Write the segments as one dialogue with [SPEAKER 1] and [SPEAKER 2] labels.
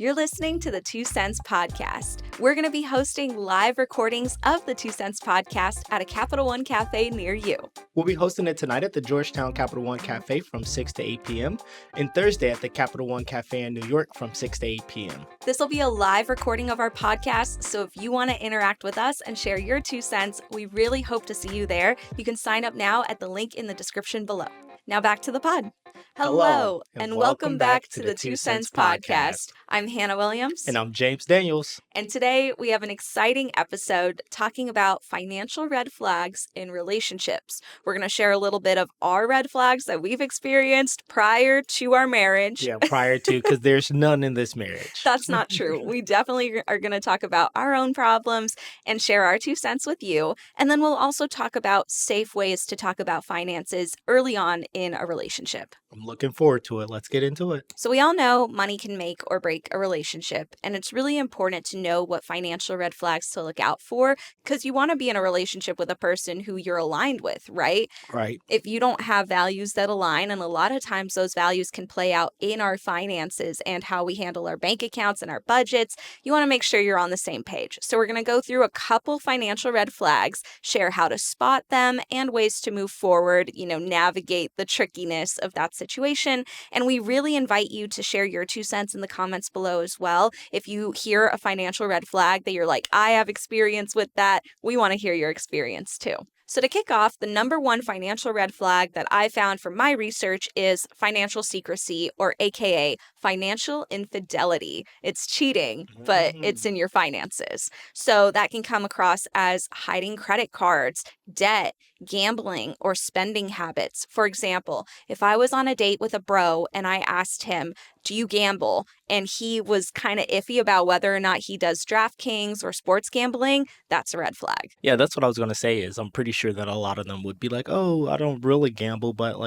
[SPEAKER 1] You're listening to the 2 Cents Podcast. We're going to be hosting live recordings of the 2 Cents Podcast at a Capital One cafe near you.
[SPEAKER 2] We'll be hosting it tonight at the Georgetown Capital One Cafe from 6 to 8 p.m. and Thursday at the Capital One Cafe in New York from 6 to 8 p.m.
[SPEAKER 1] This will be a live recording of our podcast, so if you want to interact with us and share your 2 cents, we really hope to see you there. You can sign up now at the link in the description below. Now back to the pod. Hello, and welcome back to the 2 Cents Podcast. I'm Hannah Williams.
[SPEAKER 2] And I'm James Daniels.
[SPEAKER 1] And today we have an exciting episode talking about financial red flags in relationships. We're going to share a little bit of our red flags that we've experienced prior to our marriage.
[SPEAKER 2] Yeah, prior to, because there's none in this marriage.
[SPEAKER 1] That's not true. We definitely are going to talk about our own problems and share our 2 cents with you. And then we'll also talk about safe ways to talk about finances early on in a relationship.
[SPEAKER 2] I'm looking forward to it. Let's get into it.
[SPEAKER 1] So we all know money can make or break a relationship, and it's really important to know what financial red flags to look out for because you want to be in a relationship with a person who you're aligned with, right?
[SPEAKER 2] Right.
[SPEAKER 1] If you don't have values that align, and a lot of times those values can play out in our finances and how we handle our bank accounts and our budgets, you want to make sure you're on the same page. So we're going to go through a couple financial red flags, share how to spot them and ways to move forward, navigate the trickiness of that situation. And we really invite you to share your 2 cents in the comments below as well. If you hear a financial red flag that you're like, I have experience with that, we want to hear your experience too. So to kick off, the number one financial red flag that I found from my research is financial secrecy, or AKA financial infidelity. It's cheating, but it's in your finances. So that can come across as hiding credit cards, debt, gambling, or spending habits. For example, if I was on a date with a bro and I asked him, do you gamble? And he was kind of iffy about whether or not he does DraftKings or sports gambling, that's a red flag.
[SPEAKER 2] Yeah, that's what I was going to say is I'm pretty sure that a lot of them would be like, oh, I don't really gamble, but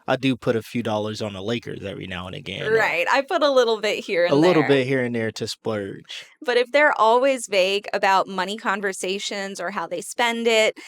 [SPEAKER 2] I do put a few dollars on the Lakers every now and again.
[SPEAKER 1] Right. I put a little bit here and there.
[SPEAKER 2] A little bit here and there to splurge.
[SPEAKER 1] But if they're always vague about money conversations or how they spend it,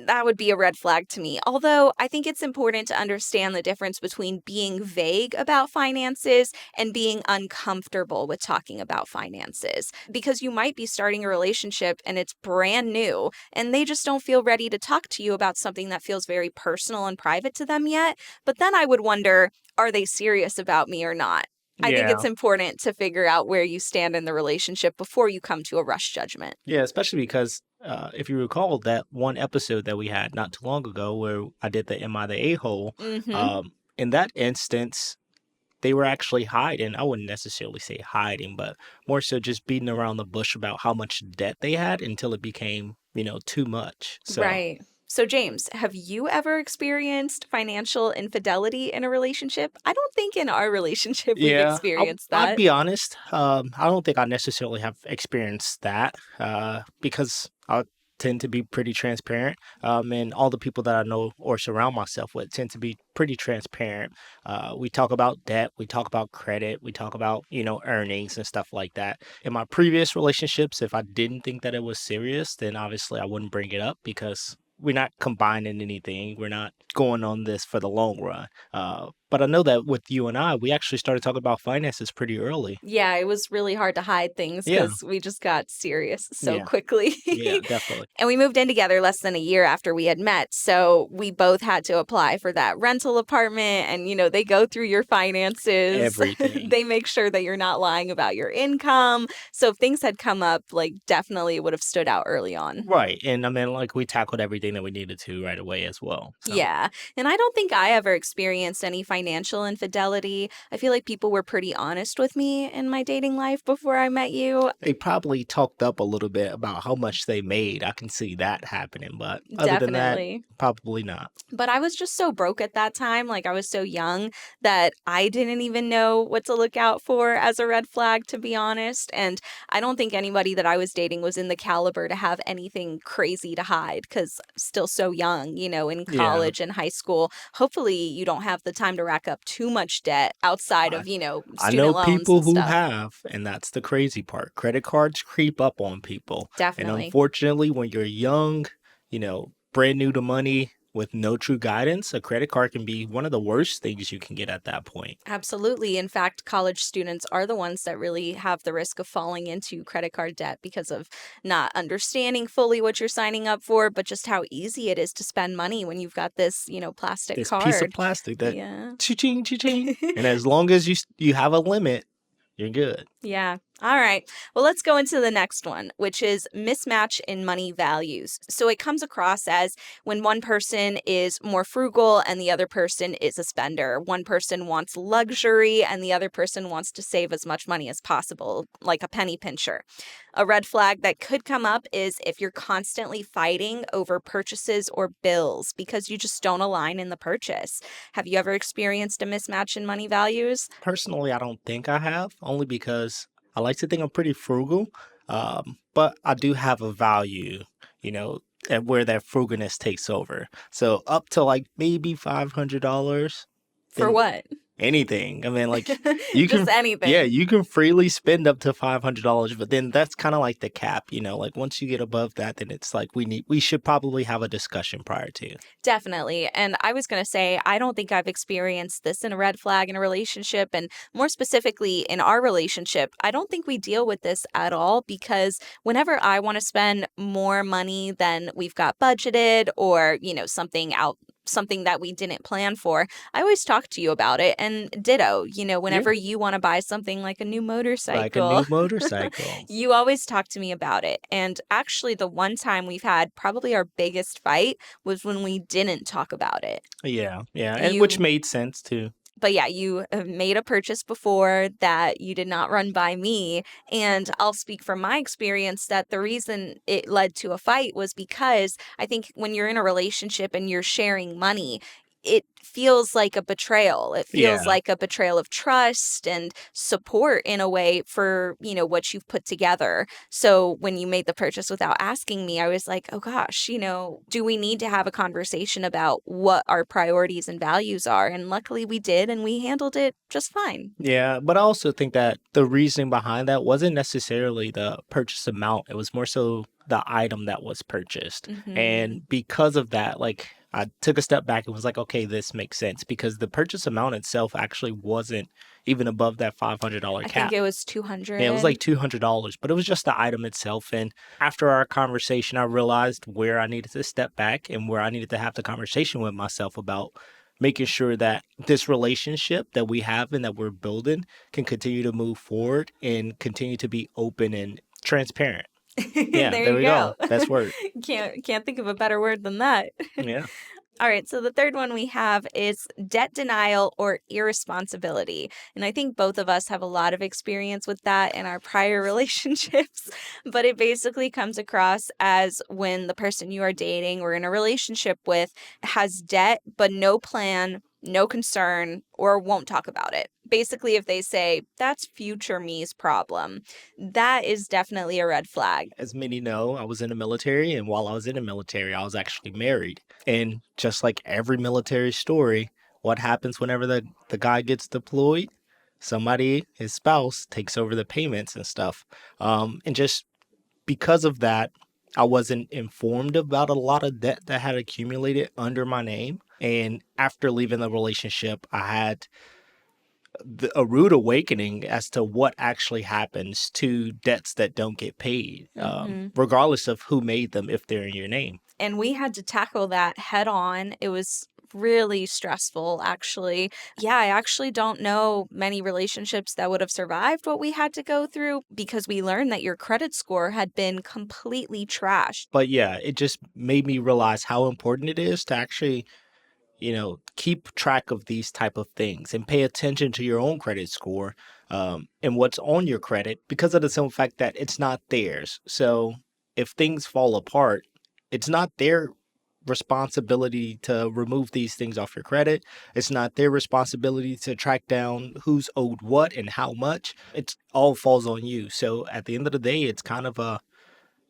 [SPEAKER 1] that would be a red flag to me. Although I think it's important to understand the difference between being vague about finances and being uncomfortable with talking about finances. Because you might be starting a relationship and it's brand new and they just don't feel ready to talk to you about something that feels very personal and private to them yet. But then I would wonder, are they serious about me or not? I think it's important to figure out where you stand in the relationship before you come to a rush judgment.
[SPEAKER 2] Yeah, especially because if you recall that one episode that we had not too long ago where I did the Am I the A-hole, in that instance, they were actually hiding. I wouldn't necessarily say hiding, but more so just beating around the bush about how much debt they had until it became, too much. So.
[SPEAKER 1] Right. So, James, have you ever experienced financial infidelity in a relationship? I don't think in our relationship we've experienced that.
[SPEAKER 2] I'll be honest. I don't think I necessarily have experienced that because I tend to be pretty transparent. And all the people that I know or surround myself with tend to be pretty transparent. We talk about debt. We talk about credit. We talk about, earnings and stuff like that. In my previous relationships, if I didn't think that it was serious, then obviously I wouldn't bring it up because we're not combining anything. We're not going on this for the long run. But I know that with you and I, we actually started talking about finances pretty early.
[SPEAKER 1] Yeah, it was really hard to hide things because we just got serious so quickly.
[SPEAKER 2] Yeah, definitely.
[SPEAKER 1] And we moved in together less than a year after we had met. So we both had to apply for that rental apartment. And, they go through your finances.
[SPEAKER 2] Everything.
[SPEAKER 1] They make sure that you're not lying about your income. So if things had come up, definitely would have stood out early on.
[SPEAKER 2] Right. And we tackled everything that we needed to right away as well. So.
[SPEAKER 1] Yeah. And I don't think I ever experienced any financial infidelity. I feel like people were pretty honest with me in my dating life before I met you.
[SPEAKER 2] They probably talked up a little bit about how much they made. I can see that happening, but other than that, probably not.
[SPEAKER 1] But I was just so broke at that time. I was so young that I didn't even know what to look out for as a red flag, to be honest. And I don't think anybody that I was dating was in the caliber to have anything crazy to hide because still so young, in college and high school. Hopefully you don't have the time to rack up too much debt outside of, student loans and stuff.
[SPEAKER 2] I know people who have, and that's the crazy part. Credit cards creep up on people.
[SPEAKER 1] Definitely.
[SPEAKER 2] And unfortunately, when you're young, brand new to money, with no true guidance, a credit card can be one of the worst things you can get at that point.
[SPEAKER 1] Absolutely. In fact, college students are the ones that really have the risk of falling into credit card debt because of not understanding fully what you're signing up for, but just how easy it is to spend money when you've got this, plastic
[SPEAKER 2] This piece of
[SPEAKER 1] card.
[SPEAKER 2] plastic that
[SPEAKER 1] Yeah.
[SPEAKER 2] cha-ching, cha-ching. And as long as you have a limit, you're good.
[SPEAKER 1] Yeah. All right. Well, let's go into the next one, which is mismatch in money values. So it comes across as when one person is more frugal and the other person is a spender. One person wants luxury and the other person wants to save as much money as possible, like a penny pincher. A red flag that could come up is if you're constantly fighting over purchases or bills because you just don't align in the purchase. Have you ever experienced a mismatch in money values?
[SPEAKER 2] Personally, I don't think I have, only because I like to think I'm pretty frugal. But I do have a value, you know, at where that frugalness takes over. So up to like maybe $500,
[SPEAKER 1] For
[SPEAKER 2] then
[SPEAKER 1] what?
[SPEAKER 2] anything. I mean, like you
[SPEAKER 1] Just
[SPEAKER 2] can, yeah,
[SPEAKER 1] anything.
[SPEAKER 2] you can freely spend up to $500, but then that's kind of like the cap, like once you get above that, then it's like we should probably have a discussion prior to.
[SPEAKER 1] Definitely. And I was going to say, I don't think I've experienced this in a red flag in a relationship. And more specifically, in our relationship, I don't think we deal with this at all because whenever I want to spend more money than we've got budgeted or, something that we didn't plan for, I always talk to you about it. And ditto,
[SPEAKER 2] Yeah,
[SPEAKER 1] whenever you want to buy something like a new
[SPEAKER 2] like a
[SPEAKER 1] motorcycle,
[SPEAKER 2] new motorcycle.
[SPEAKER 1] you always talk to me about it. And actually, the one time we've had probably our biggest fight was when we didn't talk about it.
[SPEAKER 2] Yeah, yeah, and which
[SPEAKER 1] You
[SPEAKER 2] made sense too.
[SPEAKER 1] but yeah, you have made a purchase before that you did not run by me. And I'll speak from my experience that the reason it led to a fight was because I think when you're in a relationship and you're sharing money, it feels like a betrayal. It feels
[SPEAKER 2] Yeah.
[SPEAKER 1] like a betrayal of trust and support in a way for, what you've put together. So when you made the purchase without asking me, I was like, oh gosh, do we need to have a conversation about what our priorities and values are? And luckily we did, and we handled it just fine.
[SPEAKER 2] Yeah, but I also think that the reasoning behind that wasn't necessarily the purchase amount. It was more so the item that was purchased.
[SPEAKER 1] Hmm.
[SPEAKER 2] And because of that, like I took a step back and was like, okay, this makes sense because the purchase amount itself actually wasn't even above that $500
[SPEAKER 1] I think
[SPEAKER 2] cap.
[SPEAKER 1] it was
[SPEAKER 2] Yeah, it was
[SPEAKER 1] 200.
[SPEAKER 2] like $200, but it was just the item itself. And after our conversation, I realized where I needed to step back and where I needed to have the conversation with myself about making sure that this relationship that we have and that we're building can continue to move forward and continue to be open and transparent. Yeah,
[SPEAKER 1] There
[SPEAKER 2] there
[SPEAKER 1] you
[SPEAKER 2] we
[SPEAKER 1] go.
[SPEAKER 2] go. That's word.
[SPEAKER 1] Can't think of a better word than that.
[SPEAKER 2] Yeah.
[SPEAKER 1] All right, so the third one we have is debt denial or irresponsibility. And I think both of us have a lot of experience with that in our prior relationships. But it basically comes across as when the person you are dating or in a relationship with has debt, but no plan, no concern, or won't talk about it. Basically, if they say, that's future me's problem, that is definitely a red flag.
[SPEAKER 2] As many know, I was in the military, and while I was in the military, I was actually married. And just like every military story, what happens whenever the guy gets deployed? Somebody, his spouse, takes over the payments and stuff. And just because of that, I wasn't informed about a lot of debt that had accumulated under my name. And after leaving the relationship, I had a rude awakening as to what actually happens to debts that don't get paid,
[SPEAKER 1] Hmm.
[SPEAKER 2] regardless of who made them if they're in your name.
[SPEAKER 1] And we had to tackle that head on. It was really stressful, actually. Yeah, I actually don't know many relationships that would have survived what we had to go through because we learned that your credit score had been completely trashed.
[SPEAKER 2] But yeah, it just made me realize how important it is to actually, keep track of these type of things and pay attention to your own credit score, and what's on your credit because of the simple fact that it's not theirs. So if things fall apart, it's not their responsibility to remove these things off your credit. It's not their responsibility to track down who's owed what and how much. It's all falls on you. So at the end of the day, it's kind of a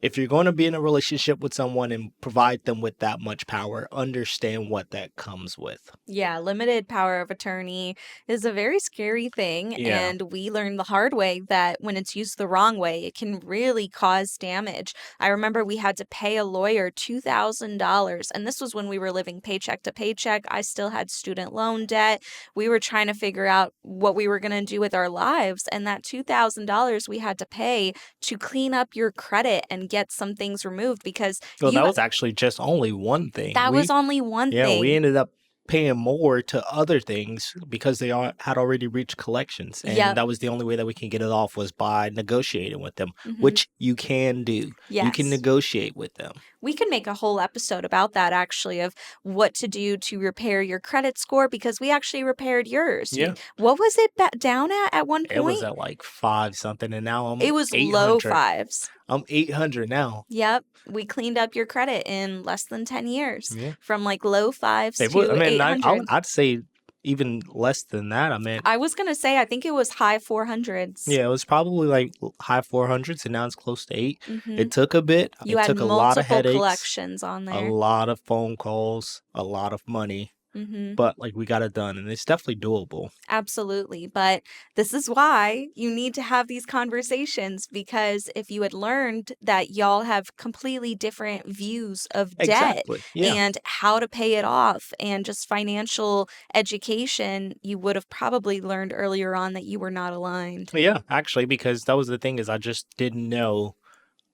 [SPEAKER 2] if you're going to be in a relationship with someone and provide them with that much power, understand what that comes with.
[SPEAKER 1] Yeah, limited power of attorney is a very scary thing.
[SPEAKER 2] Yeah.
[SPEAKER 1] And we learned the hard way that when it's used the wrong way, it can really cause damage. I remember we had to pay a lawyer $2,000. And this was when we were living paycheck to paycheck. I still had student loan debt. We were trying to figure out what we were going to do with our lives. And that $2,000 we had to pay to clean up your credit and get some things removed because
[SPEAKER 2] Well, that was actually just only one thing.
[SPEAKER 1] that was only one
[SPEAKER 2] We
[SPEAKER 1] thing.
[SPEAKER 2] ended up paying more to other things because they had already reached collections, and
[SPEAKER 1] Yep.
[SPEAKER 2] that was the only way that we can get it off was by negotiating with them,
[SPEAKER 1] Hmm.
[SPEAKER 2] which you can do. You can
[SPEAKER 1] Yes.
[SPEAKER 2] negotiate with them.
[SPEAKER 1] We can make a whole episode about that actually, of what to do to repair your credit score, because we actually repaired yours.
[SPEAKER 2] Yeah.
[SPEAKER 1] What was it down at one
[SPEAKER 2] It was
[SPEAKER 1] point?
[SPEAKER 2] at like 5 something, and now I'm
[SPEAKER 1] It was low
[SPEAKER 2] 800.
[SPEAKER 1] fives.
[SPEAKER 2] I'm 800 now.
[SPEAKER 1] Yep. We cleaned up your credit in less than 10 years
[SPEAKER 2] Yeah.
[SPEAKER 1] from like low fives
[SPEAKER 2] It would, I
[SPEAKER 1] to
[SPEAKER 2] mean,
[SPEAKER 1] 800.
[SPEAKER 2] I'd say even less than that. I mean,
[SPEAKER 1] I was going to say, I think it was high 400s.
[SPEAKER 2] yeah, it was probably like high 400s, and now it's close to 8.
[SPEAKER 1] Hmm.
[SPEAKER 2] It took a bit.
[SPEAKER 1] You
[SPEAKER 2] It
[SPEAKER 1] had
[SPEAKER 2] took a lot of
[SPEAKER 1] multiple
[SPEAKER 2] headaches,
[SPEAKER 1] collections on
[SPEAKER 2] a
[SPEAKER 1] there.
[SPEAKER 2] lot of phone calls, a lot of money,
[SPEAKER 1] Hmm.
[SPEAKER 2] but like we got it done, and it's definitely doable.
[SPEAKER 1] Absolutely. But this is why you need to have these conversations, because if you had learned that y'all have completely different views of debt
[SPEAKER 2] Exactly. Yeah.
[SPEAKER 1] and how to pay it off and just financial education, you would have probably learned earlier on that you were not aligned.
[SPEAKER 2] Yeah, actually, because that was the thing is I just didn't know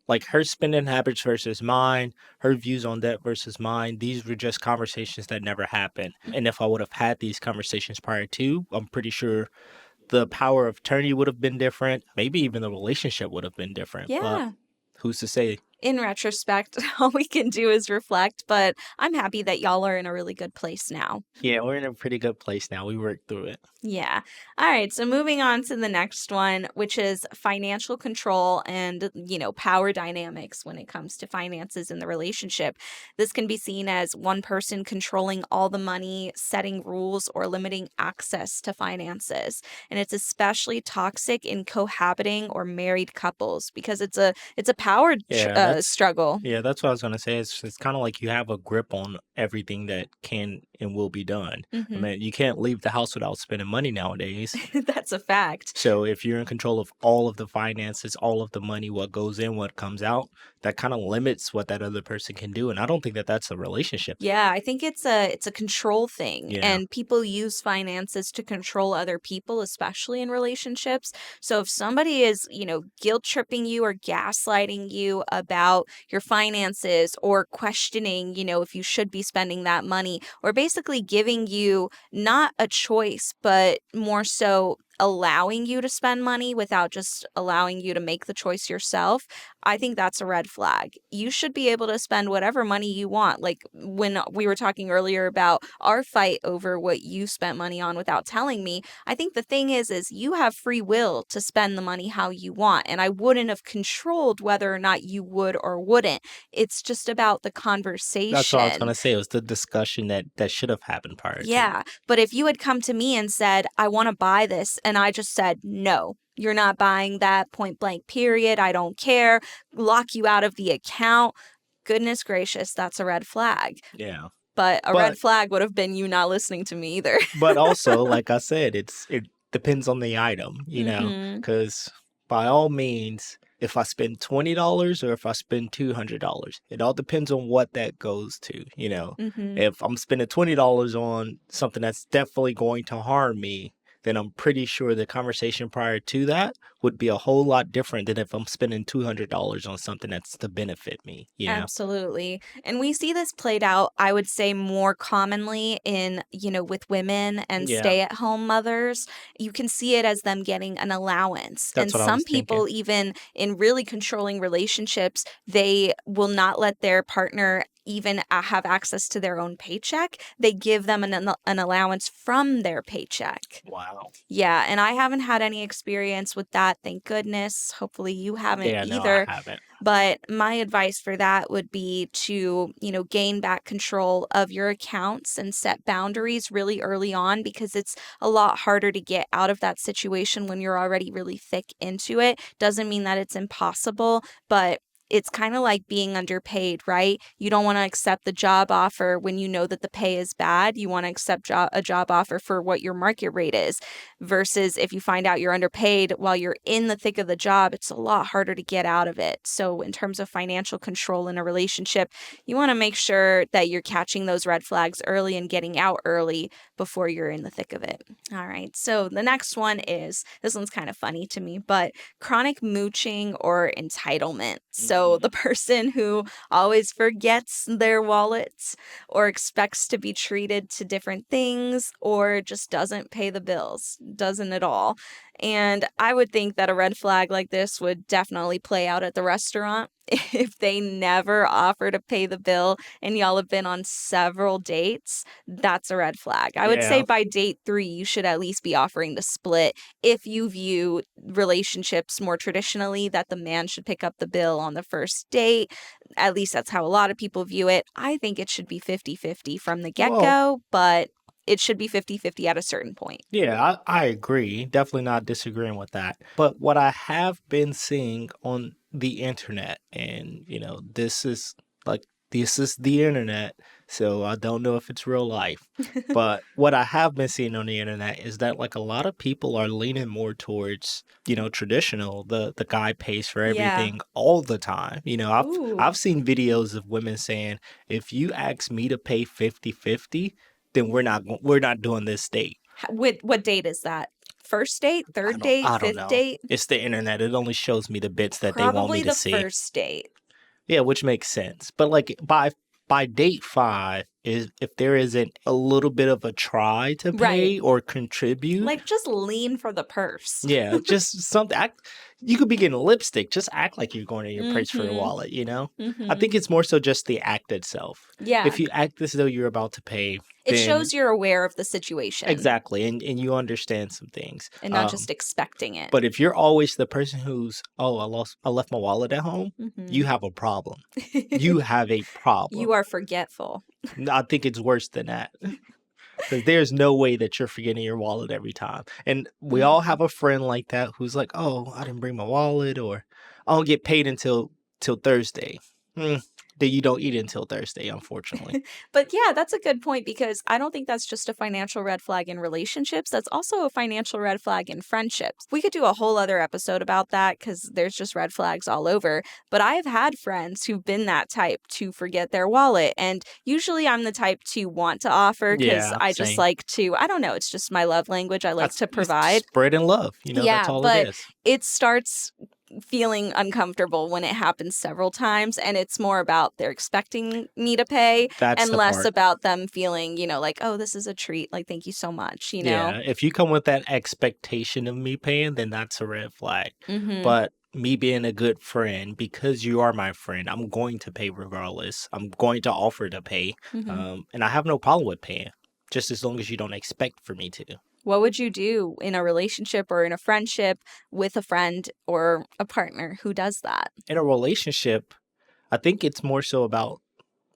[SPEAKER 2] like her spending habits versus mine, her views on debt versus mine. These were just conversations that never happened. And if I would have had these conversations prior to, I'm pretty sure the power of attorney would have been different. Maybe even the relationship would have been different. But
[SPEAKER 1] Yeah.
[SPEAKER 2] who's to say?
[SPEAKER 1] In retrospect, all we can do is reflect, but I'm happy that y'all are in a really good place now.
[SPEAKER 2] Yeah, we're in a pretty good place now. We worked through it.
[SPEAKER 1] Yeah. All right. So moving on to the next one, which is financial control and, power dynamics when it comes to finances in the relationship. This can be seen as one person controlling all the money, setting rules, or limiting access to finances. And it's especially toxic in cohabiting or married couples because it's a power
[SPEAKER 2] Yeah, that's
[SPEAKER 1] struggle.
[SPEAKER 2] yeah, that's what I was gonna say. It's kind of like you have a grip on everything that can and will be done. I
[SPEAKER 1] Hmm.
[SPEAKER 2] mean, you can't leave the house without spending money nowadays.
[SPEAKER 1] That's a fact.
[SPEAKER 2] So if you're in control of all of the finances, all of the money, what goes in, what comes out, that kind of limits what that other person can do. And I don't think that that's a relationship.
[SPEAKER 1] Yeah, I think it's a control thing,
[SPEAKER 2] Yeah.
[SPEAKER 1] and people use finances to control other people, especially in relationships. So if somebody is, guilt tripping you or gaslighting you about your finances, or questioning, if you should be spending that money, or basically giving you not a choice, but more so allowing you to spend money without just allowing you to make the choice yourself, I think that's a red flag. You should be able to spend whatever money you want. Like when we were talking earlier about our fight over what you spent money on without telling me, I think the thing is you have free will to spend the money how you want. And I wouldn't have controlled whether or not you would or wouldn't. It's just about the
[SPEAKER 2] That's what I was
[SPEAKER 1] conversation.
[SPEAKER 2] gonna say. It was the discussion that should have happened prior to.
[SPEAKER 1] Yeah. But if you had come to me and said, I want to buy this, and I just said, no, you're not buying that, point blank, period. I don't care. Lock you out of the account. Goodness gracious, that's a red flag.
[SPEAKER 2] Yeah.
[SPEAKER 1] But a red
[SPEAKER 2] But
[SPEAKER 1] flag would have been you not listening to me either.
[SPEAKER 2] but also, like I said, it depends on the item,
[SPEAKER 1] Hmm.
[SPEAKER 2] because by all means, if I spend $20 or if I spend $200, it all depends on what that goes to.
[SPEAKER 1] Hmm.
[SPEAKER 2] If I'm spending $20 on something that's definitely going to harm me, then I'm pretty sure the conversation prior to that would be a whole lot different than if I'm spending $200 on something that's to benefit me.
[SPEAKER 1] Absolutely. And we see this played out, I would say, more commonly in, with women and
[SPEAKER 2] Yeah,
[SPEAKER 1] stay-at-home mothers. You can see it as them getting an allowance. And
[SPEAKER 2] that's what I
[SPEAKER 1] some
[SPEAKER 2] was thinking.
[SPEAKER 1] people, even in really controlling relationships, they will not let their partner even have access to their own paycheck. They give them an allowance from their paycheck.
[SPEAKER 2] Wow.
[SPEAKER 1] Yeah, and I haven't had any experience with that, thank goodness. Hopefully you haven't
[SPEAKER 2] Yeah, no, I
[SPEAKER 1] either.
[SPEAKER 2] haven't.
[SPEAKER 1] But my advice for that would be to, gain back control of your accounts and set boundaries really early on, because it's a lot harder to get out of that situation when you're already really thick into it. Doesn't mean that it's impossible, but it's kind of like being underpaid, right? You don't want to accept the job offer when you know that the pay is bad. You want to accept a job offer for what your market rate is, versus if you find out you're underpaid while you're in the thick of the job, it's a lot harder to get out of it. So in terms of financial control in a relationship, you want to make sure that you're catching those red flags early and getting out early before you're in the thick of it. All right. So the next one is, this one's kind of funny to me, but chronic mooching or entitlement. So the person who always forgets their wallets or expects to be treated to different things or just doesn't pay the bills, doesn't at all. And I would think that a red flag like this would definitely play out at the restaurant. If they never offer to pay the bill and y'all have been on several dates, that's a red flag. I would say
[SPEAKER 2] Yeah.
[SPEAKER 1] by date 3, you should at least be offering to split if you view relationships more traditionally that the man should pick up the bill on the first date. At least that's how a lot of people view it. I think it should be 50-50 from the
[SPEAKER 2] Well,
[SPEAKER 1] get-go, but it should be 50-50 at a certain point.
[SPEAKER 2] yeah, I agree. Definitely not disagreeing with that. But what I have been seeing on the internet, and this is the internet, so I don't know if it's real life. But what I have been seeing on the internet is that like a lot of people are leaning more towards, traditional, the guy pays for
[SPEAKER 1] Yeah.
[SPEAKER 2] everything all the time.
[SPEAKER 1] Ooh.
[SPEAKER 2] I've seen videos of women saying, if you ask me to pay 50-50, then we're not doing this date.
[SPEAKER 1] What date is that? First date, third date,
[SPEAKER 2] I don't
[SPEAKER 1] fifth
[SPEAKER 2] know.
[SPEAKER 1] date?
[SPEAKER 2] It's the internet. It only shows me the bits that they want me
[SPEAKER 1] Probably
[SPEAKER 2] to
[SPEAKER 1] the
[SPEAKER 2] see.
[SPEAKER 1] first date.
[SPEAKER 2] Yeah, which makes sense. But like by date 5 is if there isn't a little bit of a try to
[SPEAKER 1] Right.
[SPEAKER 2] pay or contribute.
[SPEAKER 1] Like, just lean for the purse.
[SPEAKER 2] Yeah, just something. You could be getting lipstick. Just act like you're going to your purse for your
[SPEAKER 1] Mhm.
[SPEAKER 2] wallet. I
[SPEAKER 1] Mhm.
[SPEAKER 2] think it's more so just the act itself.
[SPEAKER 1] Yeah.
[SPEAKER 2] If you act as though you're about to pay,
[SPEAKER 1] It
[SPEAKER 2] then
[SPEAKER 1] shows you're aware of the situation
[SPEAKER 2] exactly, and you understand some things.
[SPEAKER 1] and not just expecting it.
[SPEAKER 2] But if you're always the person who's, oh, I left my wallet at home, you
[SPEAKER 1] Mhm.
[SPEAKER 2] have a problem. You have a problem.
[SPEAKER 1] You are forgetful.
[SPEAKER 2] I think it's worse than that. Because there's no way that you're forgetting your wallet every time. And we all
[SPEAKER 1] Mhm.
[SPEAKER 2] have a friend like that who's like, oh, I didn't bring my wallet, or I don't get paid until Thursday. Hmm. Then you don't eat until Thursday, unfortunately.
[SPEAKER 1] But yeah, that's a good point because I don't think that's just a financial red flag in relationships. That's also a financial red flag in friendships. We could do a whole other episode about that because there's just red flags all over. But I've had friends who've been that type to forget their wallet. And usually I'm the type to want to offer because
[SPEAKER 2] Yeah,
[SPEAKER 1] I just
[SPEAKER 2] same.
[SPEAKER 1] like to, I don't know, it's just my love language. I like
[SPEAKER 2] That's
[SPEAKER 1] to
[SPEAKER 2] it's
[SPEAKER 1] provide.
[SPEAKER 2] spreading love. That's
[SPEAKER 1] Yeah,
[SPEAKER 2] all it
[SPEAKER 1] but
[SPEAKER 2] is.
[SPEAKER 1] it starts feeling uncomfortable when it happens several times and it's more about they're expecting me to pay
[SPEAKER 2] That's
[SPEAKER 1] and
[SPEAKER 2] the
[SPEAKER 1] less
[SPEAKER 2] part.
[SPEAKER 1] about them feeling, like, oh, this is a treat, like thank you so much.
[SPEAKER 2] Yeah, if you come with that expectation of me paying, then that's a red flag.
[SPEAKER 1] Mhm.
[SPEAKER 2] But me being a good friend, because you are my friend, I'm going to pay regardless. I'm going to offer to pay.
[SPEAKER 1] Mhm.
[SPEAKER 2] And I have no problem with paying, just as long as you don't expect for me to.
[SPEAKER 1] What would you do in a relationship or in a friendship with a friend or a partner who does that?
[SPEAKER 2] In a relationship, I think it's more so about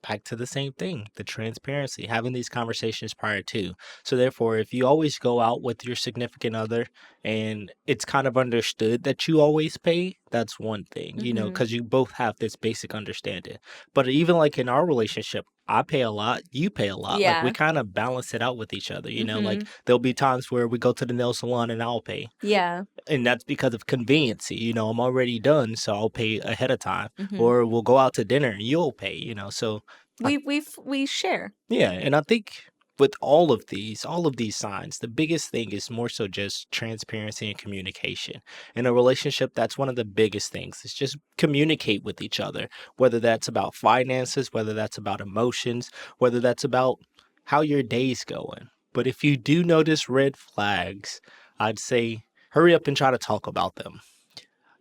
[SPEAKER 2] back to the same thing, the transparency, having these conversations prior to. So therefore, if you always go out with your significant other and it's kind of understood that you always pay, that's one thing,
[SPEAKER 1] Mhm.
[SPEAKER 2] because you both have this basic understanding. But even like in our relationship, I pay a lot, you pay a lot. Like we
[SPEAKER 1] Yeah.
[SPEAKER 2] kind of balance it out with each other. Like
[SPEAKER 1] Mhm.
[SPEAKER 2] there'll be times where we go to the nail salon and I'll pay.
[SPEAKER 1] Yeah.
[SPEAKER 2] And that's because of conveniency. I'm already done, so I'll pay ahead of time.
[SPEAKER 1] Mhm.
[SPEAKER 2] Or we'll go out to dinner and you'll pay. So I
[SPEAKER 1] We share.
[SPEAKER 2] yeah, and I think with all of these signs, the biggest thing is more so just transparency and communication. In a relationship, that's one of the biggest things. It's just communicate with each other, whether that's about finances, whether that's about emotions, whether that's about how your day's going. But if you do notice red flags, I'd say hurry up and try to talk about them.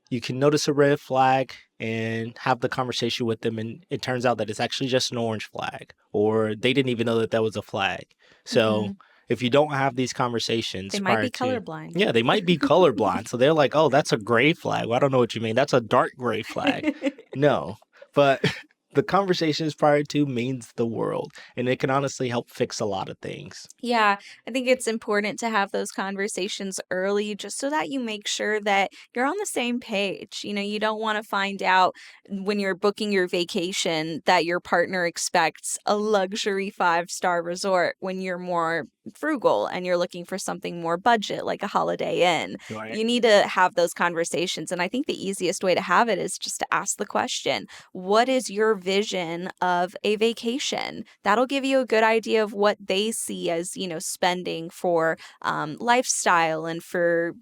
[SPEAKER 2] You can notice a red flag and have the conversation with them, and it turns out that it's actually just an orange flag, or they didn't even know that that was a flag. So
[SPEAKER 1] Mhm.
[SPEAKER 2] if you don't have these
[SPEAKER 1] They
[SPEAKER 2] conversations
[SPEAKER 1] might
[SPEAKER 2] prior
[SPEAKER 1] be
[SPEAKER 2] to,
[SPEAKER 1] colorblind.
[SPEAKER 2] yeah, they might be colorblind. So they're like, oh, that's a gray flag. Well, I don't know what you mean. That's a dark gray flag. No, but the conversations prior to means the world, and it can honestly help fix a lot of things.
[SPEAKER 1] Yeah, I think it's important to have those conversations early just so that you make sure that you're on the same page. You don't want to find out when you're booking your vacation that your partner expects a luxury 5-star resort when you're more frugal and you're looking for something more budget like a Holiday Inn.
[SPEAKER 2] Right.
[SPEAKER 1] You need to have those conversations. And I think the easiest way to have it is just to ask the question, what is your vision of a vacation? That'll give you a good idea of what they see as, spending for lifestyle and for,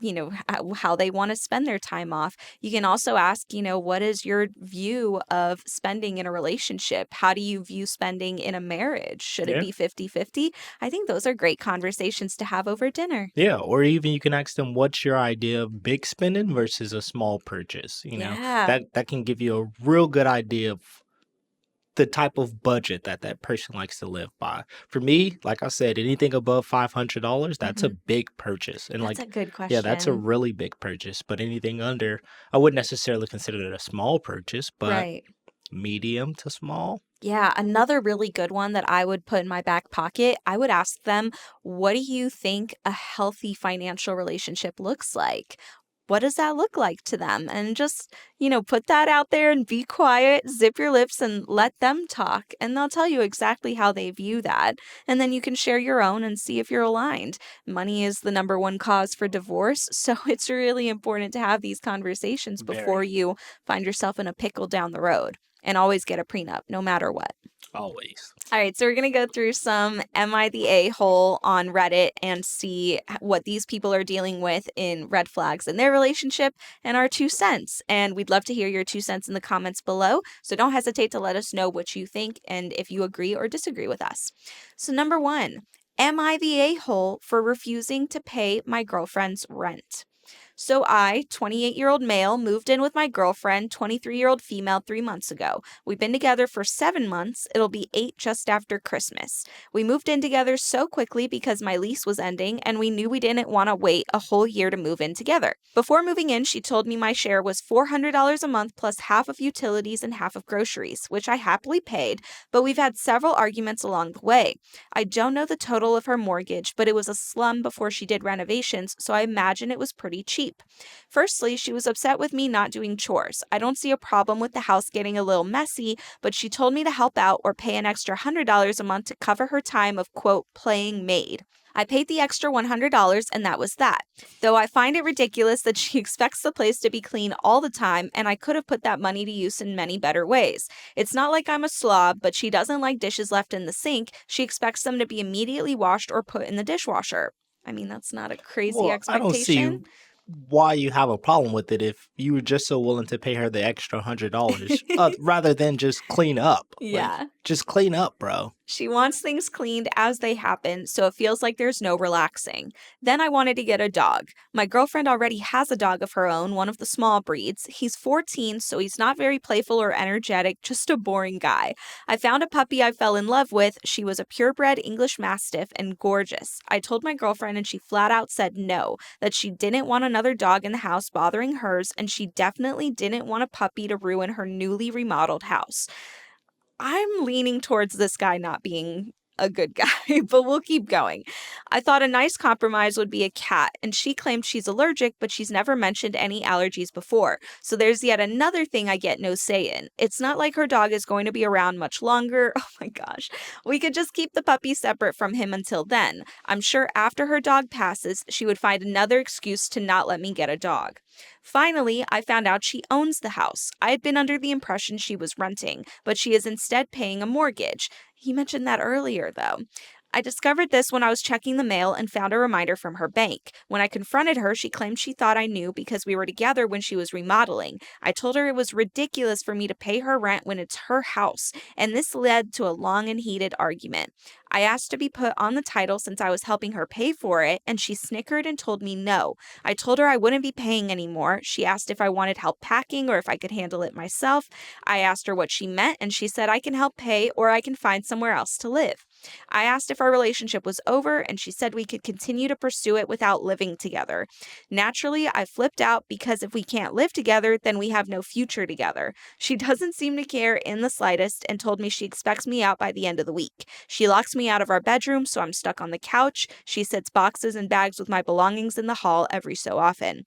[SPEAKER 1] how they want to spend their time off. You can also ask, what is your view of spending in a relationship? How do you view spending in a marriage? Should it
[SPEAKER 2] Yeah.
[SPEAKER 1] be 50-50? I think those are great conversations to have over dinner.
[SPEAKER 2] Yeah, or even you can ask them what's your idea of big spending versus a small purchase.
[SPEAKER 1] Yeah.
[SPEAKER 2] That can give you a real good idea of the type of budget that that person likes to live by. For me, like I said, anything above $500, that's a
[SPEAKER 1] hmm
[SPEAKER 2] big purchase. And
[SPEAKER 1] That's a
[SPEAKER 2] like,
[SPEAKER 1] good
[SPEAKER 2] yeah, that's a
[SPEAKER 1] question.
[SPEAKER 2] really big purchase. But anything under, I wouldn't necessarily consider it a small purchase, but
[SPEAKER 1] Right.
[SPEAKER 2] medium to small.
[SPEAKER 1] Yeah, another really good one that I would put in my back pocket, I would ask them, what do you think a healthy financial relationship looks like? What does that look like to them? And just, put that out there and be quiet, zip your lips and let them talk. And they'll tell you exactly how they view that. And then you can share your own and see if you're aligned. Money is the number one cause for divorce. So it's really important to have these conversations before
[SPEAKER 2] Very.
[SPEAKER 1] you find yourself in a pickle down the road. And always get a prenup, no matter what.
[SPEAKER 2] Always.
[SPEAKER 1] All right, so we're going to go through some Am I the A-hole on Reddit and see what these people are dealing with in red flags in their relationship and our 2 cents. And we'd love to hear your 2 cents in the comments below. So don't hesitate to let us know what you think and if you agree or disagree with us. So number 1, am I the a-hole for refusing to pay my girlfriend's rent? So I, 28-year-old male, moved in with my girlfriend, 23-year-old female, 3 months ago. We've been together for 7 months. It'll be 8 just after Christmas. We moved in together so quickly because my lease was ending and we knew we didn't want to wait a whole year to move in together. Before moving in, she told me my share was $400 a month plus half of utilities and half of groceries, which I happily paid, but we've had several arguments along the way. I don't know the total of her mortgage, but it was a slum before she did renovations, so I imagine it was pretty cheap. Firstly, she was upset with me not doing chores. I don't see a problem with the house getting a little messy, but she told me to help out or pay an extra $100 a month to cover her time of, quote, playing maid. I paid the extra $100 and that was that. Though I find it ridiculous that she expects the place to be clean all the time and I could have put that money to use in many better ways. It's not like I'm a slob, but she doesn't like dishes left in the sink. She expects them to be immediately washed or put in the dishwasher. I mean, that's not a crazy
[SPEAKER 2] Well, I don't see
[SPEAKER 1] expectation.
[SPEAKER 2] why you have a problem with it if you were just so willing to pay her the extra $100, rather than just clean up. Like,
[SPEAKER 1] Yeah.
[SPEAKER 2] just clean up, bro.
[SPEAKER 1] She wants things cleaned as they happen, so it feels like there's no relaxing. Then I wanted to get a dog. My girlfriend already has a dog of her own, one of the small breeds. He's 14, so he's not very playful or energetic, just a boring guy. I found a puppy I fell in love with. She was a purebred English Mastiff and gorgeous. I told my girlfriend and she flat out said no, that she didn't want another dog in the house bothering hers, and she definitely didn't want a puppy to ruin her newly remodeled house. I'm leaning towards this guy not being a good guy, but we'll keep going. I thought a nice compromise would be a cat, and she claimed she's allergic, but she's never mentioned any allergies before. So there's yet another thing I get no say in. It's not like her dog is going to be around much longer. Oh my gosh. We could just keep the puppy separate from him until then. I'm sure after her dog passes, she would find another excuse to not let me get a dog. Finally, I found out she owns the house. I had been under the impression she was renting, but she is instead paying a mortgage. He mentioned that earlier, though. I discovered this when I was checking the mail and found a reminder from her bank. When I confronted her, she claimed she thought I knew because we were together when she was remodeling. I told her it was ridiculous for me to pay her rent when it's her house, and this led to a long and heated argument. I asked to be put on the title since I was helping her pay for it, and she snickered and told me no. I told her I wouldn't be paying anymore. She asked if I wanted help packing or if I could handle it myself. I asked her what she meant, and she said I can help pay or I can find somewhere else to live. I asked if our relationship was over, and she said we could continue to pursue it without living together. Naturally, I flipped out because if we can't live together, then we have no future together. She doesn't seem to care in the slightest and told me she expects me out by the end of the week. She locks me out of our bedroom, so I'm stuck on the couch. She sets boxes and bags with my belongings in the hall every so often.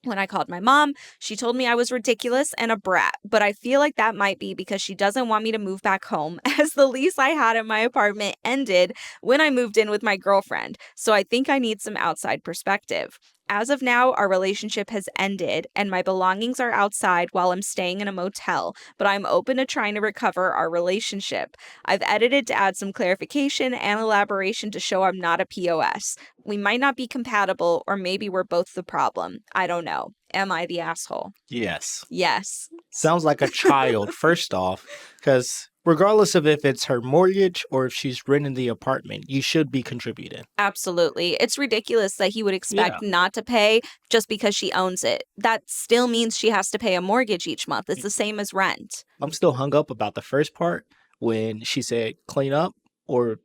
[SPEAKER 1] When I called my mom, she told me I was ridiculous and a brat, but I feel like that might be because she doesn't want me to move back home, as the lease I had in my apartment ended when I moved in with my girlfriend, so I think I need some outside perspective. As of now, our relationship has ended, and my belongings are outside while I'm staying in a motel, but I'm open to trying to recover our relationship. I've edited to add some clarification and elaboration to show I'm not a POS. We might not be compatible, or maybe we're both the problem. I don't know. Am I the asshole?
[SPEAKER 2] Yes.
[SPEAKER 1] Yes.
[SPEAKER 2] Sounds like a child, first off, because regardless of if it's her mortgage or if she's renting the apartment, you should be contributing.
[SPEAKER 1] Absolutely. It's ridiculous that he would
[SPEAKER 2] Yeah.
[SPEAKER 1] expect not to pay just because she owns it. That still means she has to pay a mortgage each month. It's the same as rent.
[SPEAKER 2] I'm still hung up about the first part when she said clean up or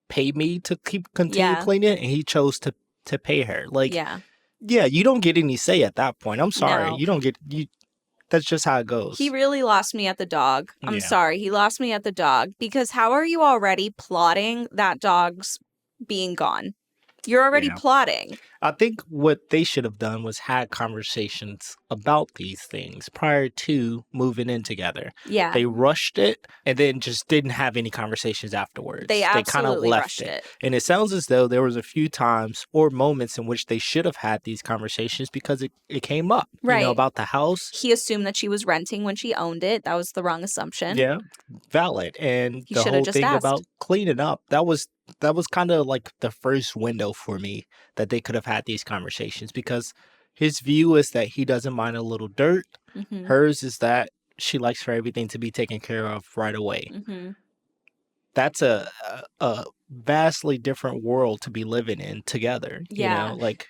[SPEAKER 2] pay me to continue
[SPEAKER 1] Yeah.
[SPEAKER 2] cleaning, and he chose to pay her. Like,
[SPEAKER 1] Yeah.
[SPEAKER 2] yeah, you don't get any say at that point. I'm sorry.
[SPEAKER 1] No.
[SPEAKER 2] You don't get you that's just how it goes.
[SPEAKER 1] He really lost me at the dog. I'm
[SPEAKER 2] Yeah.
[SPEAKER 1] sorry. He lost me at the dog because how are you already plotting that dog's being gone? You're already
[SPEAKER 2] Yeah.
[SPEAKER 1] plotting.
[SPEAKER 2] I think what they should have done was had conversations about these things prior to moving in together.
[SPEAKER 1] Yeah.
[SPEAKER 2] They rushed it and then just didn't have any conversations afterwards.
[SPEAKER 1] They
[SPEAKER 2] kind of
[SPEAKER 1] absolutely
[SPEAKER 2] left
[SPEAKER 1] rushed it.
[SPEAKER 2] And it sounds as though there was a few times or moments in which they should have had these conversations because it came up,
[SPEAKER 1] Right.
[SPEAKER 2] about the house.
[SPEAKER 1] He assumed that she was renting when she owned it. That was the wrong assumption.
[SPEAKER 2] Yeah, valid. And
[SPEAKER 1] He
[SPEAKER 2] the
[SPEAKER 1] should have
[SPEAKER 2] whole
[SPEAKER 1] just
[SPEAKER 2] thing
[SPEAKER 1] asked.
[SPEAKER 2] about cleaning up, that was kind of like the first window for me that they could have had these conversations, because his view is that he doesn't mind a little dirt.
[SPEAKER 1] Mm-hmm.
[SPEAKER 2] Hers is that she likes for everything to be taken care of right away.
[SPEAKER 1] Mm-hmm.
[SPEAKER 2] That's a vastly different world to be living in together.
[SPEAKER 1] Yeah.
[SPEAKER 2] Like,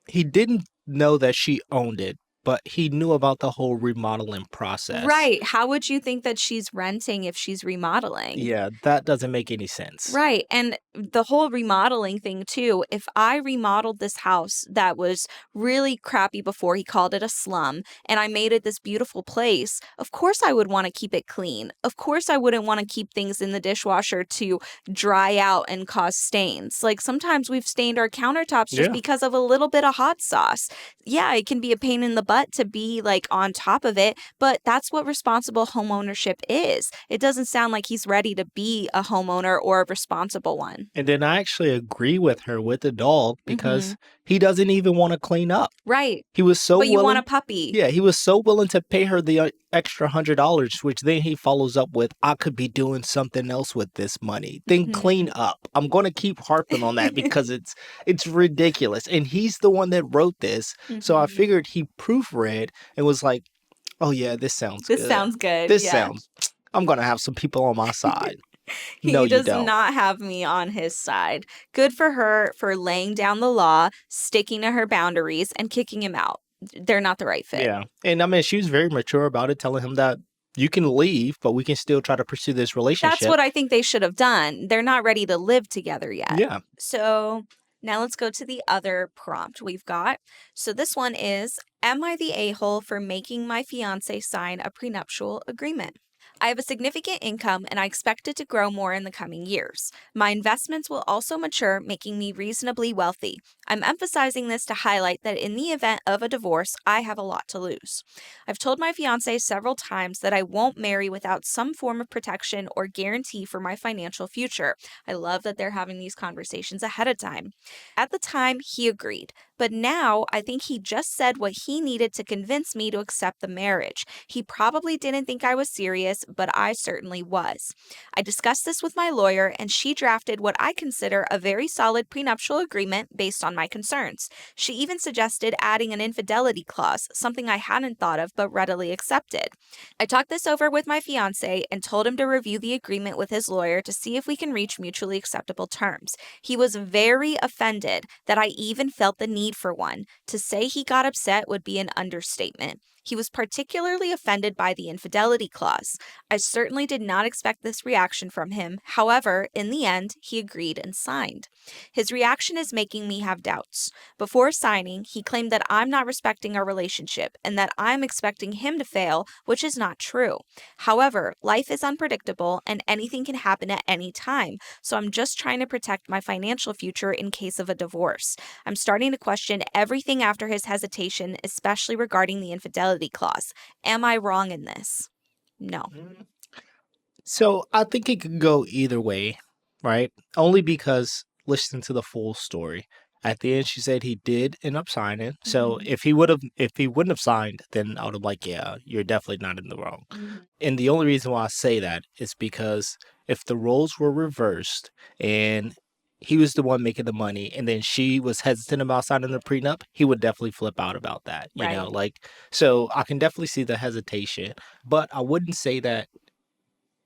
[SPEAKER 2] he didn't know that she owned it, but he knew about the whole remodeling process.
[SPEAKER 1] Right. How would you think that she's renting if she's remodeling?
[SPEAKER 2] Yeah, that doesn't make any sense.
[SPEAKER 1] Right. And the whole remodeling thing, too. If I remodeled this house that was really crappy before, he called it a slum, and I made it this beautiful place, of course I would want to keep it clean. Of course I wouldn't want to keep things in the dishwasher to dry out and cause stains. Like sometimes we've stained our countertops just
[SPEAKER 2] Yeah.
[SPEAKER 1] because of a little bit of hot sauce. Yeah, it can be a pain in the butt to be like on top of it, but that's what responsible homeownership is. It doesn't sound like he's ready to be a homeowner or a responsible one.
[SPEAKER 2] And then I actually agree with her with the dog because
[SPEAKER 1] Mhm.
[SPEAKER 2] he doesn't even want to clean up.
[SPEAKER 1] Right.
[SPEAKER 2] He was so
[SPEAKER 1] But you want
[SPEAKER 2] willing.
[SPEAKER 1] a puppy.
[SPEAKER 2] Yeah, he was so willing to pay her the extra $100, which then he follows up with, "I could be doing something else with this money. Then
[SPEAKER 1] Mhm.
[SPEAKER 2] clean up." I'm going to keep harping on that because it's ridiculous. And he's the one that wrote this. So I
[SPEAKER 1] Mhm.
[SPEAKER 2] figured he proofread and was like, "Oh yeah, this sounds
[SPEAKER 1] This
[SPEAKER 2] good.
[SPEAKER 1] sounds good.
[SPEAKER 2] This
[SPEAKER 1] Yeah.
[SPEAKER 2] sounds I'm going to have some people on my side." No,
[SPEAKER 1] He
[SPEAKER 2] you
[SPEAKER 1] does
[SPEAKER 2] don't.
[SPEAKER 1] not have me on his side. Good for her for laying down the law, sticking to her boundaries, and kicking him out. They're not the right fit.
[SPEAKER 2] Yeah. And I mean, she was very mature about it, telling him that you can leave, but we can still try to pursue this relationship.
[SPEAKER 1] That's what I think they should have done. They're not ready to live together yet.
[SPEAKER 2] Yeah.
[SPEAKER 1] So now let's go to the other prompt we've got. So this one is, am I the a-hole for making my fiancé sign a prenuptial agreement? I have a significant income and I expect it to grow more in the coming years. My investments will also mature, making me reasonably wealthy. I'm emphasizing this to highlight that in the event of a divorce, I have a lot to lose. I've told my fiancé several times that I won't marry without some form of protection or guarantee for my financial future. I love that they're having these conversations ahead of time. At the time, he agreed. But now I think he just said what he needed to convince me to accept the marriage. He probably didn't think I was serious, but I certainly was. I discussed this with my lawyer, and she drafted what I consider a very solid prenuptial agreement based on my concerns. She even suggested adding an infidelity clause, something I hadn't thought of but readily accepted. I talked this over with my fiancé and told him to review the agreement with his lawyer to see if we can reach mutually acceptable terms. He was very offended that I even felt the need for one. To say he got upset would be an understatement. He was particularly offended by the infidelity clause. I certainly did not expect this reaction from him. However, in the end, he agreed and signed. His reaction is making me have doubts. Before signing, he claimed that I'm not respecting our relationship and that I'm expecting him to fail, which is not true. However, life is unpredictable and anything can happen at any time, so I'm just trying to protect my financial future in case of a divorce. I'm starting to question everything after his hesitation, especially regarding the infidelity clause. Am I wrong in this? No.
[SPEAKER 2] Mm. So I think it could go either way, right? Only because listen to the full story. At the end, she said he did end up signing. So
[SPEAKER 1] Mhm.
[SPEAKER 2] if he wouldn't have signed, then I would have like, yeah, you're definitely not in the wrong.
[SPEAKER 1] Mhm.
[SPEAKER 2] And the only reason why I say that is because if the roles were reversed and he was the one making the money and then she was hesitant about signing the prenup, he would definitely flip out about that,
[SPEAKER 1] Right.
[SPEAKER 2] like, so I can definitely see the hesitation, but I wouldn't say that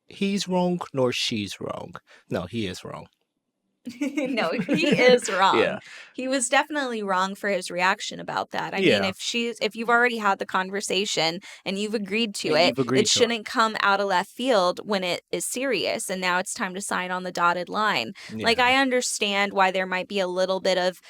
[SPEAKER 2] he's wrong nor she's wrong. No, he is wrong.
[SPEAKER 1] No, he is wrong.
[SPEAKER 2] Yeah.
[SPEAKER 1] He was definitely wrong for his reaction about that. I mean,
[SPEAKER 2] Yeah.
[SPEAKER 1] if you've already had the conversation and you've agreed to
[SPEAKER 2] And
[SPEAKER 1] it,
[SPEAKER 2] you've
[SPEAKER 1] it
[SPEAKER 2] agreed to it.
[SPEAKER 1] shouldn't come out of left field when it is serious and now it's time to sign on the dotted line. Like,
[SPEAKER 2] Yeah.
[SPEAKER 1] I understand why there might be a little bit of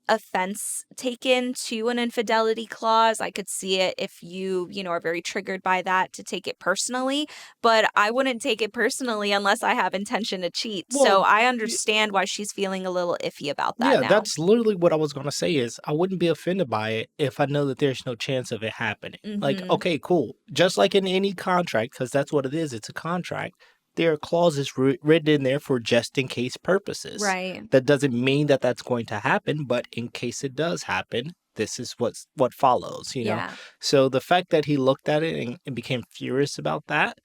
[SPEAKER 1] offense taken to an infidelity clause. I could see it if you know, are very triggered by that to take it personally, but I wouldn't take it personally unless I have intention to cheat. So
[SPEAKER 2] Well,
[SPEAKER 1] I understand why she's feeling a little iffy about that
[SPEAKER 2] yeah,
[SPEAKER 1] now.
[SPEAKER 2] that's literally what I was gonna say is I wouldn't be offended by it if I know that there's no chance of it happening. Like,
[SPEAKER 1] Mhm.
[SPEAKER 2] okay, cool. Just like in any contract, because that's what it is, it's a contract. There are clauses written in there for just in case purposes.
[SPEAKER 1] Right.
[SPEAKER 2] That doesn't mean that that's going to happen, but in case it does happen, this is what follows.
[SPEAKER 1] Yeah.
[SPEAKER 2] So the fact that he looked at it and became furious about that,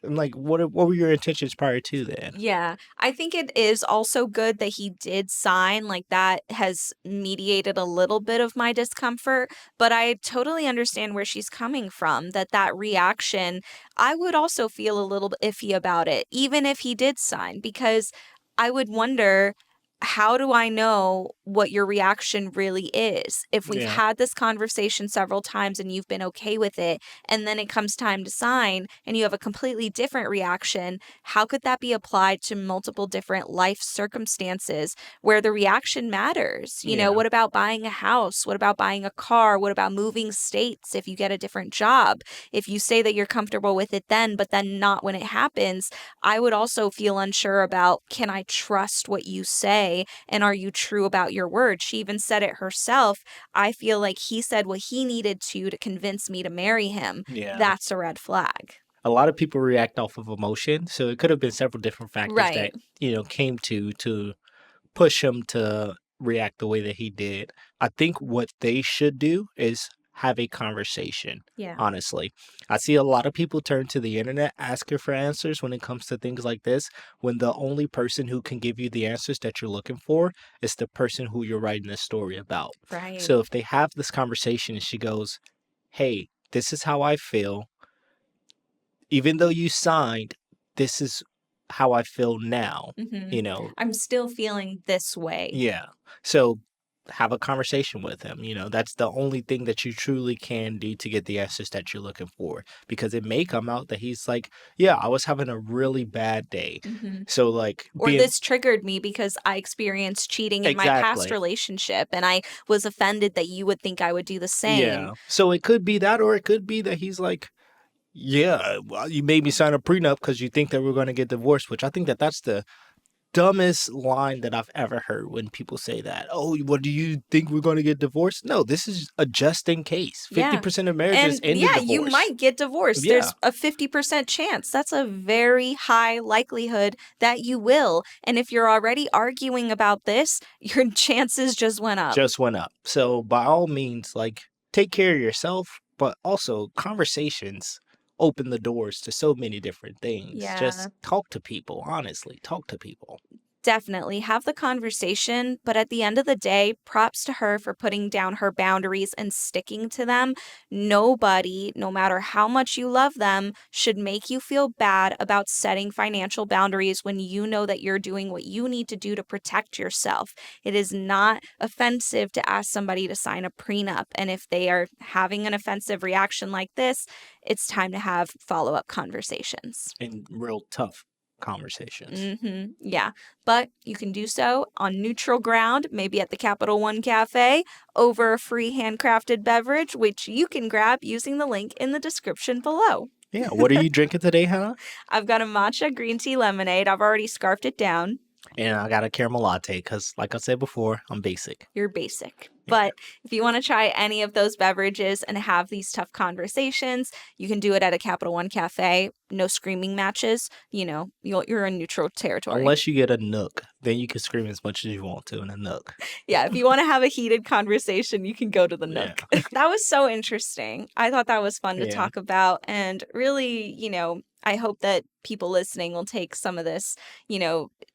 [SPEAKER 2] I'm like, what were your intentions prior to that?
[SPEAKER 1] Yeah, I think it is also good that he did sign, like, that has mediated a little bit of my discomfort, but I totally understand where she's coming from, that reaction, I would also feel a little bit iffy about it, even if he did sign, because I would wonder, how do I know what your reaction really is? If we've
[SPEAKER 2] Yeah.
[SPEAKER 1] had this conversation several times and you've been okay with it, and then it comes time to sign and you have a completely different reaction, how could that be applied to multiple different life circumstances where the reaction matters? You know,
[SPEAKER 2] Yeah.
[SPEAKER 1] what about buying a house? What about buying a car? What about moving states if you get a different job? If you say that you're comfortable with it then, but then not when it happens, I would also feel unsure about, can I trust what you say? And are you true about your word? She even said it herself. I feel like he said what he needed to convince me to marry him.
[SPEAKER 2] Yeah.
[SPEAKER 1] That's a red flag.
[SPEAKER 2] A lot of people react off of emotion, so it could have been several different factors
[SPEAKER 1] Right.
[SPEAKER 2] that came to push him to react the way that he did. I think what they should do is have a conversation.
[SPEAKER 1] Yeah.
[SPEAKER 2] Honestly, I see a lot of people turn to the internet asking for answers when it comes to things like this, when the only person who can give you the answers that you're looking for is the person who you're writing this story about.
[SPEAKER 1] Right.
[SPEAKER 2] So if they have this conversation and she goes, "Hey, this is how I feel. Even though you signed, this is how I feel now,"
[SPEAKER 1] Mhm.
[SPEAKER 2] you know?
[SPEAKER 1] I'm still feeling this way.
[SPEAKER 2] Yeah. So have a conversation with him. That's the only thing that you truly can do to get the answers that you're looking for. Because it may come out that he's like, yeah, I was having a really bad day.
[SPEAKER 1] Mhm.
[SPEAKER 2] So like
[SPEAKER 1] Or
[SPEAKER 2] being
[SPEAKER 1] this triggered me because I experienced cheating in my past
[SPEAKER 2] exactly.
[SPEAKER 1] relationship and I was offended that you would think I would do the same.
[SPEAKER 2] Yeah. So it could be that, or it could be that he's like, yeah, well, you made me sign a prenup because you think that we're going to get divorced, which I think that that's the dumbest line that I've ever heard when people say that. Oh, what do you think we're going to get divorced? No, this is a just in case.
[SPEAKER 1] Yeah.
[SPEAKER 2] 50% of marriages
[SPEAKER 1] And
[SPEAKER 2] end in
[SPEAKER 1] yeah, you
[SPEAKER 2] divorce.
[SPEAKER 1] might get divorced.
[SPEAKER 2] Yeah,
[SPEAKER 1] There's a 50% chance. That's a very high likelihood that you will. And if you're already arguing about this, your chances just went up.
[SPEAKER 2] just went up. So by all means, like take care of yourself, but also conversations open the doors to so many different things.
[SPEAKER 1] Yeah.
[SPEAKER 2] Just talk to people, honestly, talk to people.
[SPEAKER 1] Definitely have the conversation, but at the end of the day, props to her for putting down her boundaries and sticking to them. Nobody, no matter how much you love them, should make you feel bad about setting financial boundaries when you know that you're doing what you need to do to protect yourself. It is not offensive to ask somebody to sign a prenup. And if they are having an offensive reaction like this, it's time to have follow up conversations.
[SPEAKER 2] And real tough conversations.
[SPEAKER 1] Yeah. But you can do so on neutral ground, maybe at the Capital One Cafe, over a free handcrafted beverage, which you can grab using the link in the description below.
[SPEAKER 2] Yeah. What are you drinking today, Hannah?
[SPEAKER 1] I've got a matcha green tea lemonade. I've already scarfed it down.
[SPEAKER 2] And I got a caramel latte because, like I said before, I'm basic.
[SPEAKER 1] You're basic.
[SPEAKER 2] Yeah.
[SPEAKER 1] But if you want to try any of those beverages and have these tough conversations, you can do it at a Capital One Cafe. No screaming matches. You're in neutral territory.
[SPEAKER 2] Unless you get a nook, then you can scream as much as you want to in a nook.
[SPEAKER 1] Yeah, if you want to have a heated conversation, you can go to the nook.
[SPEAKER 2] Yeah.
[SPEAKER 1] That was so interesting. I thought that was fun to
[SPEAKER 2] Yeah.
[SPEAKER 1] talk about. And really, I hope that people listening will take some of this,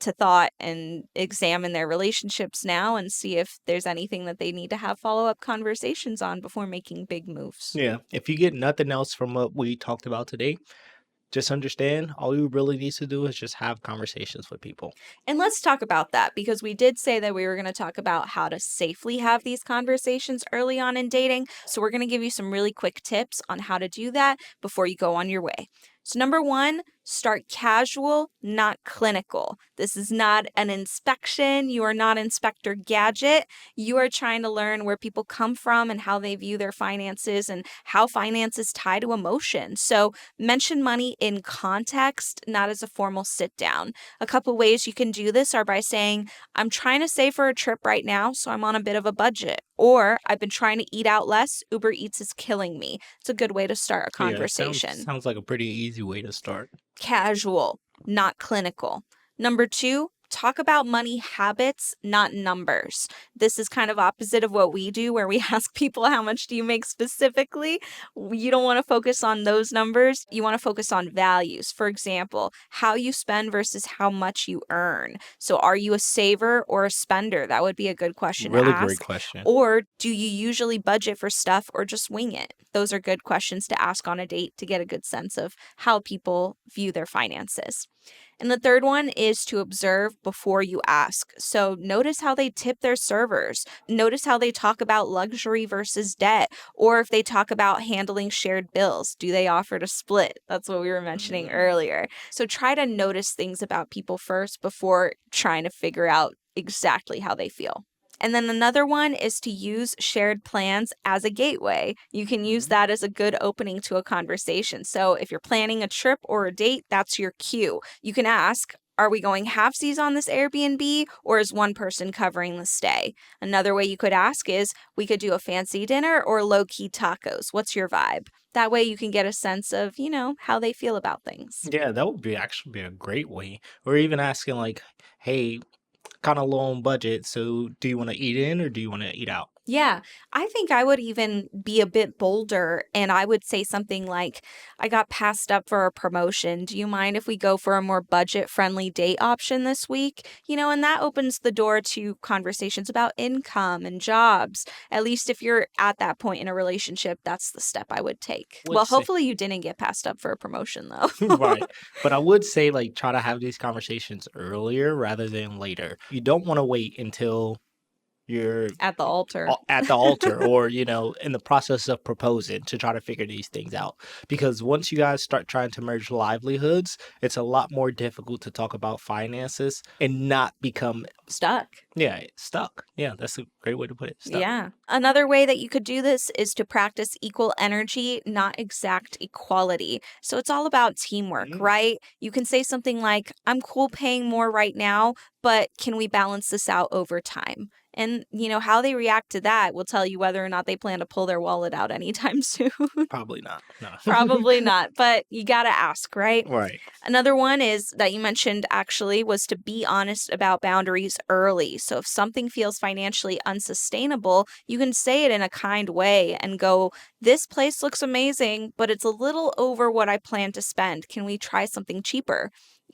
[SPEAKER 1] to thought and examine their relationships now and see if there's anything that they need to have follow-up conversations on before making big moves.
[SPEAKER 2] Yeah. If you get nothing else from what we talked about today, just understand all you really need to do is just have conversations with people.
[SPEAKER 1] And let's talk about that because we did say that we were going to talk about how to safely have these conversations early on in dating. So we're going to give you some really quick tips on how to do that before you go on your way. So number one, start casual, not clinical. This is not an inspection. You are not Inspector Gadget. You are trying to learn where people come from and how they view their finances and how finances tie to emotion. So mention money in context, not as a formal sit down. A couple ways you can do this are by saying, I'm trying to save for a trip right now, so I'm on a bit of a budget. Or I've been trying to eat out less. Uber Eats is killing me. It's a good way to start a conversation.
[SPEAKER 2] Yeah, sounds like a pretty easy way to start.
[SPEAKER 1] Casual, not clinical. Number two, talk about money habits, not numbers. This is kind of opposite of what we do, where we ask people, how much do you make specifically? You don't want to focus on those numbers. You want to focus on values. For example, how you spend versus how much you earn. So are you a saver or a spender? That would be a good question to
[SPEAKER 2] Really
[SPEAKER 1] ask.
[SPEAKER 2] great question.
[SPEAKER 1] Or do you usually budget for stuff or just wing it? Those are good questions to ask on a date to get a good sense of how people view their finances. And the third one is to observe before you ask. So notice how they tip their servers. Notice how they talk about luxury versus debt, or if they talk about handling shared bills. Do they offer to split? That's what we were mentioning earlier. So try to notice things about people first before trying to figure out exactly how they feel. And then another one is to use shared plans as a gateway. You can use that as a good opening to a conversation. So if you're planning a trip or a date, that's your cue. You can ask, are we going halfsies on this Airbnb, or is one person covering the stay? Another way you could ask is, we could do a fancy dinner or low-key tacos. What's your vibe? That way you can get a sense of, how they feel about things.
[SPEAKER 2] Yeah, that would actually be a great way. Or even asking like, hey, kind of low on budget, so do you want to eat in or do you want to eat out?
[SPEAKER 1] Yeah, I think I would even be a bit bolder and I would say something like, I got passed up for a promotion. Do you mind if we go for a more budget-friendly date option this week? And that opens the door to conversations about income and jobs. At least if you're at that point in a relationship, that's the step I would take. Well, hopefully you didn't get passed up for a promotion though.
[SPEAKER 2] Right. But I would say like try to have these conversations earlier rather than later. You don't want to wait until you're
[SPEAKER 1] At the altar.
[SPEAKER 2] or in the process of proposing to try to figure these things out, because once you guys start trying to merge livelihoods, it's a lot more difficult to talk about finances and not become
[SPEAKER 1] stuck.
[SPEAKER 2] Yeah, that's a great way to put it. Stuck.
[SPEAKER 1] Yeah. Another way that you could do this is to practice equal energy, not exact equality. So it's all about teamwork, right? You can say something like, I'm cool paying more right now, but can we balance this out over time? And, how they react to that will tell you whether or not they plan to pull their wallet out anytime soon.
[SPEAKER 2] Probably not. No.
[SPEAKER 1] Probably not, but you got to ask, right?
[SPEAKER 2] Right.
[SPEAKER 1] Another one is that you mentioned actually was to be honest about boundaries early. So if something feels financially unsustainable, you can say it in a kind way and go, this place looks amazing, but it's a little over what I plan to spend. Can we try something cheaper?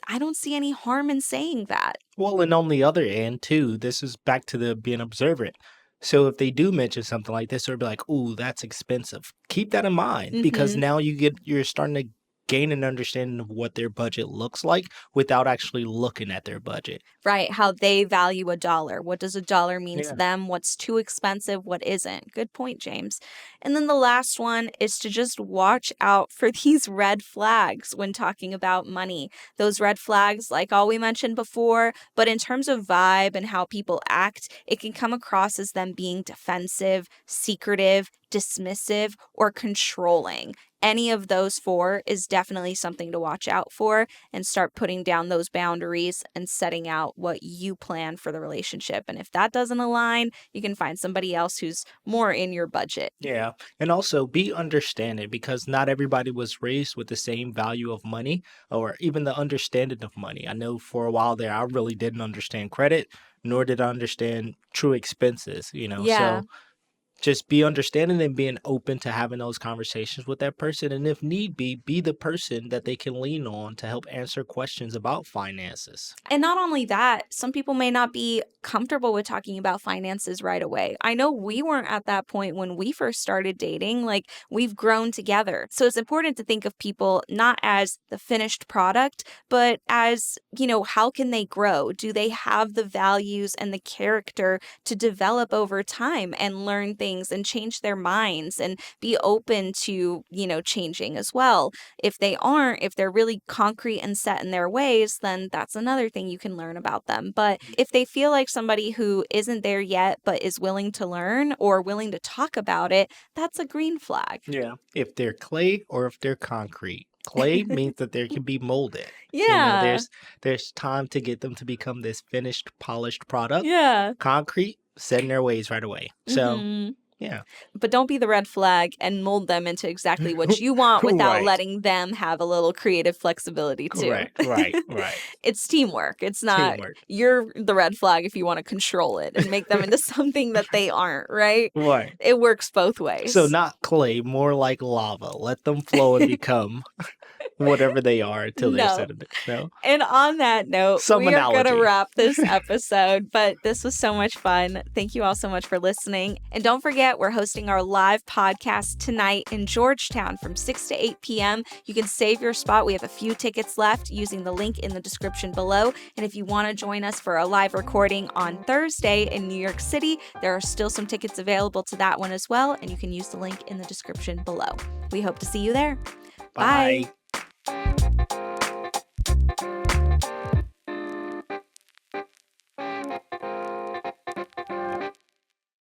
[SPEAKER 1] I don't see any harm in saying that.
[SPEAKER 2] Well, and on the other end too, this is back to the being observant. So if they do mention something like this or be like, "Ooh, that's expensive," keep that in mind because
[SPEAKER 1] Mhm.
[SPEAKER 2] now you're starting to gain an understanding of what their budget looks like without actually looking at their budget.
[SPEAKER 1] Right, how they value a dollar. What does a dollar mean to
[SPEAKER 2] Yeah.
[SPEAKER 1] them? What's too expensive? What isn't? Good point, James. And then the last one is to just watch out for these red flags when talking about money. Those red flags, like all we mentioned before, but in terms of vibe and how people act, it can come across as them being defensive, secretive, dismissive, or controlling. Any of those four is definitely something to watch out for and start putting down those boundaries and setting out what you plan for the relationship. And if that doesn't align, you can find somebody else who's more in your budget.
[SPEAKER 2] Yeah. And also be understanding because not everybody was raised with the same value of money or even the understanding of money. I know for a while there, I really didn't understand credit, nor did I understand true expenses, you know.
[SPEAKER 1] Yeah.
[SPEAKER 2] So just be understanding and being open to having those conversations with that person. And if need be the person that they can lean on to help answer questions about finances.
[SPEAKER 1] And not only that, some people may not be comfortable with talking about finances right away. I know we weren't at that point when we first started dating. Like, we've grown together. So it's important to think of people not as the finished product, but as, how can they grow? Do they have the values and the character to develop over time and learn things and change their minds and be open to, changing as well? If they aren't, if they're really concrete and set in their ways, then that's another thing you can learn about them. But if they feel like somebody who isn't there yet but is willing to learn or willing to talk about it, that's a green flag.
[SPEAKER 2] Yeah. If they're clay or if they're concrete. Clay means that they can be molded. You know,
[SPEAKER 1] Yeah.
[SPEAKER 2] there's time to get them to become this finished, polished product.
[SPEAKER 1] Yeah.
[SPEAKER 2] Concrete, set in their ways right away. So,
[SPEAKER 1] Mhm.
[SPEAKER 2] yeah.
[SPEAKER 1] But don't be the red flag and mold them into exactly what you want without
[SPEAKER 2] Right.
[SPEAKER 1] letting them have a little creative flexibility too.
[SPEAKER 2] Correct. Right.
[SPEAKER 1] It's teamwork. It's not
[SPEAKER 2] Teamwork.
[SPEAKER 1] you're the red flag if you want to control it and make them into something that they aren't, right?
[SPEAKER 2] Right.
[SPEAKER 1] It works both
[SPEAKER 2] So
[SPEAKER 1] ways.
[SPEAKER 2] not clay, more like lava. Let them flow and become whatever they are until they're
[SPEAKER 1] No.
[SPEAKER 2] set in it. No?
[SPEAKER 1] And on that note,
[SPEAKER 2] Some
[SPEAKER 1] we are going to
[SPEAKER 2] analogy.
[SPEAKER 1] wrap this episode, but this was so much fun. Thank you all so much for listening. And don't forget, we're hosting our live podcast tonight in Georgetown from 6 to 8 p.m. You can save your spot. We have a few tickets left using the link in the description below. And if you want to join us for a live recording on Thursday in New York City, there are still some tickets available to that one as well. And you can use the link in the description below. We hope to see you there. Bye.
[SPEAKER 2] Bye.